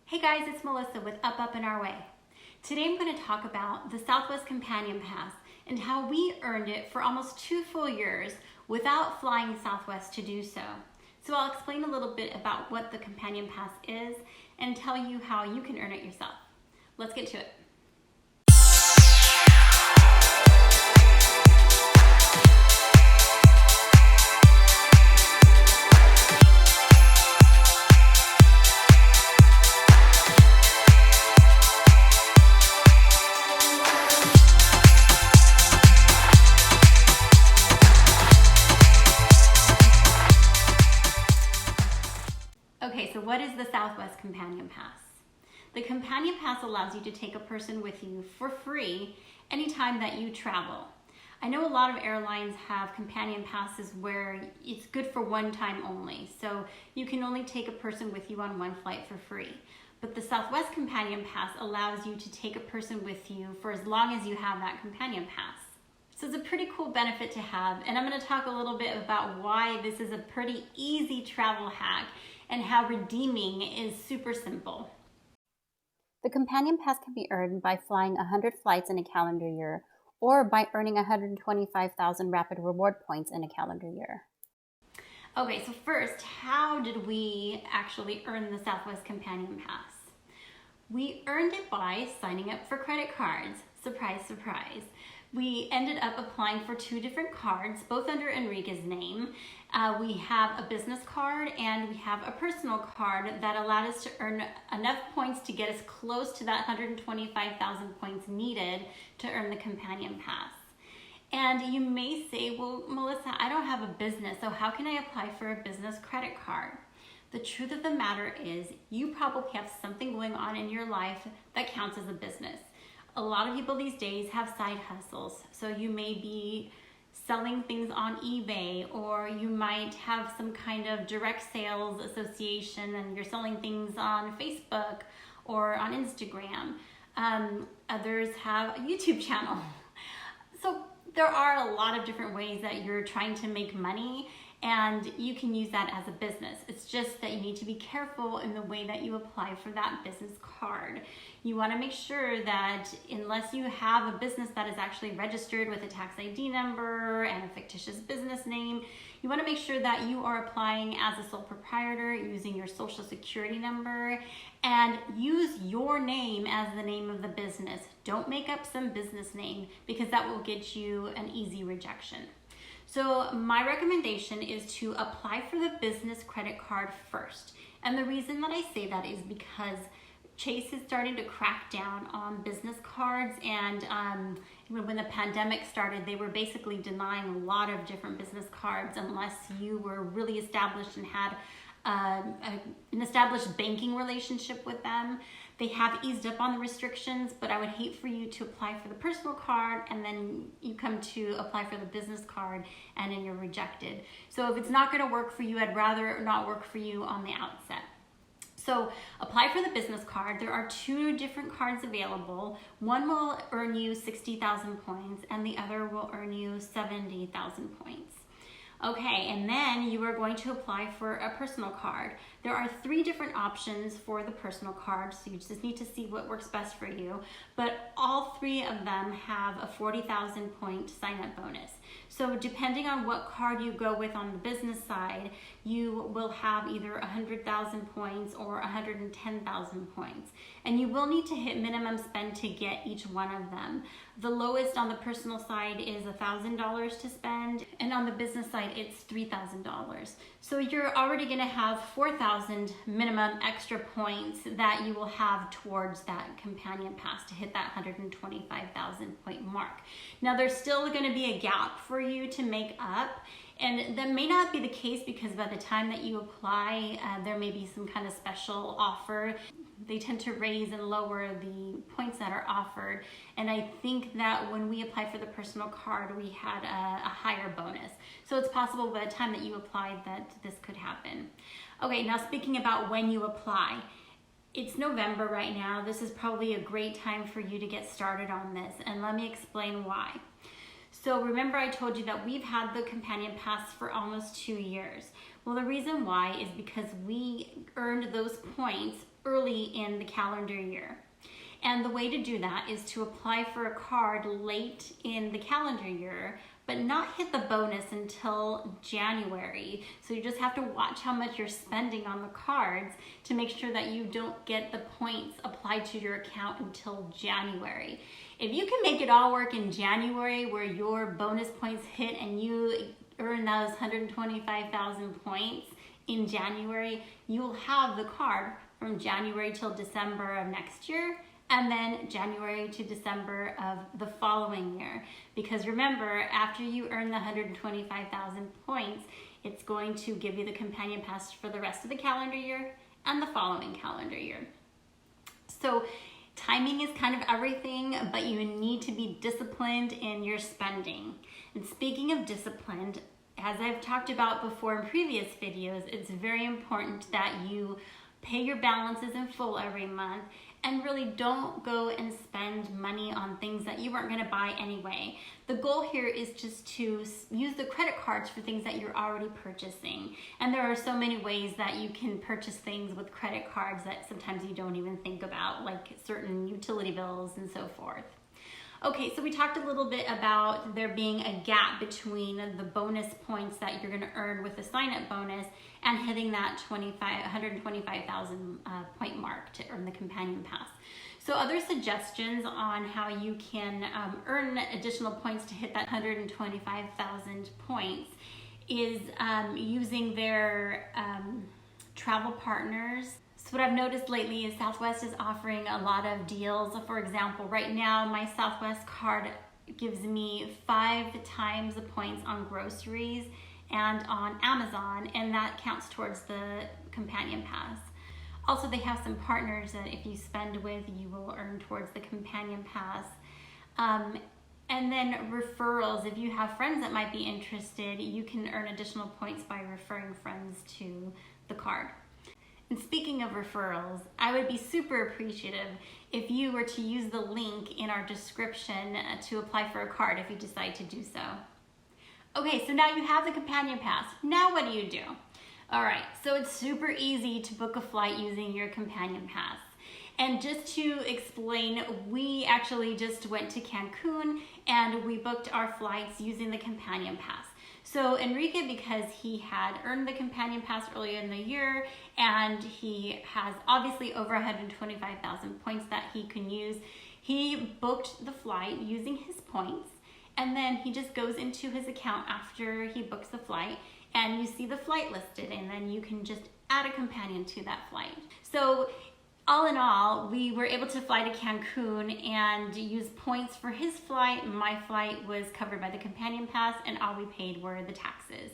Hey guys, it's Melissa with Up and Our Way. Today I'm going to talk about the Southwest Companion Pass and how we earned it for almost 2 full years without flying Southwest to do so. So I'll explain a little bit about what the Companion Pass is and tell you how you can earn it yourself. Let's get to it. Okay, so what is the Southwest Companion Pass? The Companion Pass allows you to take a person with you for free anytime that you travel. I know a lot of airlines have companion passes where it's good for one time only, so you can only take a person with you on one flight for free. But the Southwest Companion Pass allows you to take a person with you for as long as you have that Companion Pass. So it's a pretty cool benefit to have, and I'm going to talk a little bit about why this is a pretty easy travel hack and how redeeming is super simple. The Companion Pass can be earned by flying 100 flights in a calendar year or by earning 125,000 rapid reward points in a calendar year. Okay, so first, how did we actually earn the Southwest Companion Pass? We earned it by signing up for credit cards. Surprise, surprise. We ended up applying for 2 different cards, both under Enrique's name. We have a business card and we have a personal card that allowed us to earn enough points to get us close to that 125,000 points needed to earn the Companion Pass. And you may say, well, Melissa, I don't have a business, so how can I apply for a business credit card? The truth of the matter is you probably have something going on in your life that counts as a business. A lot of people these days have side hustles. So you may be selling things on eBay, or you might have some kind of direct sales association and you're selling things on Facebook or on Instagram. Others have a YouTube channel. So there are a lot of different ways that you're trying to make money, and you can use that as a business. It's just that you need to be careful in the way that you apply for that business card. You want to make sure that unless you have a business that is actually registered with a tax ID number and a fictitious business name, you want to make sure that you are applying as a sole proprietor using your social security number, and use your name as the name of the business. Don't make up some business name, because that will get you an easy rejection. So my recommendation is to apply for the business credit card first. And the reason that I say that is because Chase is starting to crack down on business cards, and when the pandemic started, they were basically denying a lot of different business cards unless you were really established and had an established banking relationship with them. They have eased up on the restrictions, but I would hate for you to apply for the personal card and then you come to apply for the business card and then you're rejected. So if it's not going to work for you, I'd rather not work for you on the outset. So apply for the business card. There are 2 different cards available. One will earn you 60,000 points and the other will earn you 70,000 points. Okay, and then you are going to apply for a personal card. There are 3 different options for the personal card, so you just need to see what works best for you. But all 3 of them have a 40,000 point sign-up bonus. So depending on what card you go with on the business side, you will have either 100,000 points or 110,000 points. And you will need to hit minimum spend to get each one of them. The lowest on the personal side is $1,000 to spend, and on the business side it's $3,000. So you're already going to have 4,000 minimum extra points that you will have towards that Companion Pass to hit that 125,000 point mark. Now there's still going to be a gap for you to make up, and that may not be the case because by the time that you apply, there may be some kind of special offer. They tend to raise and lower the points that are offered. And I think that when we applied for the personal card, we had a higher bonus. So it's possible by the time that you applied that this could happen. Okay, now speaking about when you apply, it's November right now. This is probably a great time for you to get started on this. And let me explain why. So remember I told you that we've had the Companion Pass for almost 2 years. Well, the reason why is because we earned those points early in the calendar year. And the way to do that is to apply for a card late in the calendar year, but not hit the bonus until January. So you just have to watch how much you're spending on the cards to make sure that you don't get the points applied to your account until January. If you can make it all work in January where your bonus points hit and you earn those 125,000 points in January, you will have the card from January till December of next year, and then January to December of the following year. Because remember, after you earn the 125,000 points, it's going to give you the companion pass for the rest of the calendar year and the following calendar year. So timing is kind of everything, but you need to be disciplined in your spending. And speaking of disciplined, as I've talked about before in previous videos, it's very important that you pay your balances in full every month and really don't go and spend money on things that you weren't going to buy anyway. The goal here is just to use the credit cards for things that you're already purchasing. And there are so many ways that you can purchase things with credit cards that sometimes you don't even think about, like certain utility bills and so forth. Okay, so we talked a little bit about there being a gap between the bonus points that you're going to earn with the sign-up bonus and hitting that 125,000 point mark to earn the companion pass. So other suggestions on how you can earn additional points to hit that 125,000 points is using their travel partners. So what I've noticed lately is Southwest is offering a lot of deals. For example, right now my Southwest card gives me 5 times the points on groceries and on Amazon, and that counts towards the companion pass. Also, they have some partners that if you spend with, you will earn towards the companion pass. And then referrals, if you have friends that might be interested, you can earn additional points by referring friends to the card. And speaking of referrals, I would be super appreciative if you were to use the link in our description to apply for a card if you decide to do so. Okay, so now you have the companion pass. Now what do you do? All right, so it's super easy to book a flight using your companion pass. And just to explain, we actually just went to Cancun and we booked our flights using the companion pass. So Enrique, because he had earned the companion pass earlier in the year and he has obviously over 125,000 points that he can use, he booked the flight using his points, and then he just goes into his account after he books the flight and you see the flight listed, and then you can just add a companion to that flight. So all in all, we were able to fly to Cancun and use points for his flight. My flight was covered by the companion pass, and all we paid were the taxes.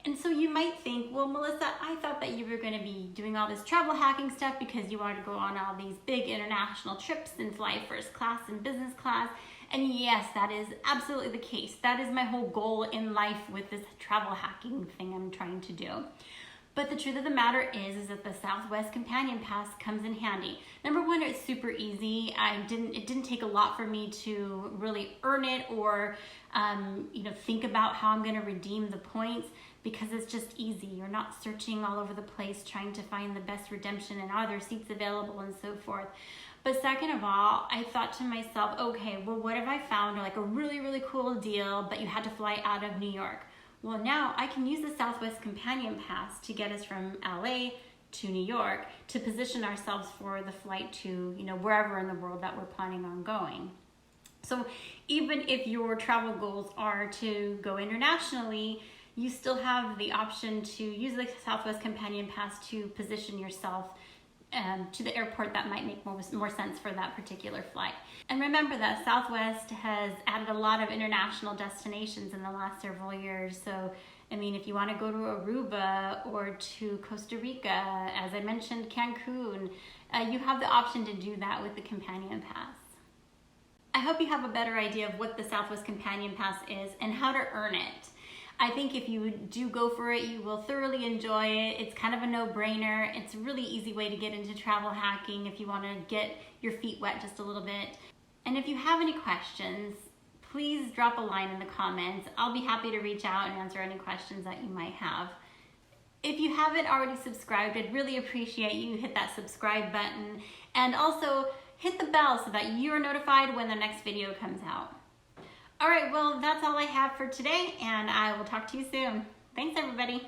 And so you might think, well, Melissa, I thought that you were going to be doing all this travel hacking stuff because you wanted to go on all these big international trips and fly first class and business class. And yes, that is absolutely the case. That is my whole goal in life with this travel hacking thing I'm trying to do. But the truth of the matter is that the Southwest Companion Pass comes in handy. Number one, it's super easy. It didn't take a lot for me to really earn it or think about how I'm going to redeem the points, because it's just easy. You're not searching all over the place trying to find the best redemption and are there seats available and so forth. But second of all, I thought to myself, okay, well, what if I found like a really, really cool deal, but you had to fly out of New York? Well, now I can use the Southwest Companion Pass to get us from LA to New York to position ourselves for the flight to, wherever in the world that we're planning on going. So even if your travel goals are to go internationally, you still have the option to use the Southwest Companion Pass to position yourself to the airport that might make more sense for that particular flight. And remember that Southwest has added a lot of international destinations in the last several years. So, if you want to go to Aruba or to Costa Rica, as I mentioned, Cancun, you have the option to do that with the Companion Pass. I hope you have a better idea of what the Southwest Companion Pass is and how to earn it. I think if you do go for it, you will thoroughly enjoy it. It's kind of a no-brainer. It's a really easy way to get into travel hacking if you want to get your feet wet just a little bit. And if you have any questions, please drop a line in the comments. I'll be happy to reach out and answer any questions that you might have. If you haven't already subscribed, I'd really appreciate you hit that subscribe button and also hit the bell so that you're notified when the next video comes out. All right, well, that's all I have for today, and I will talk to you soon. Thanks, everybody.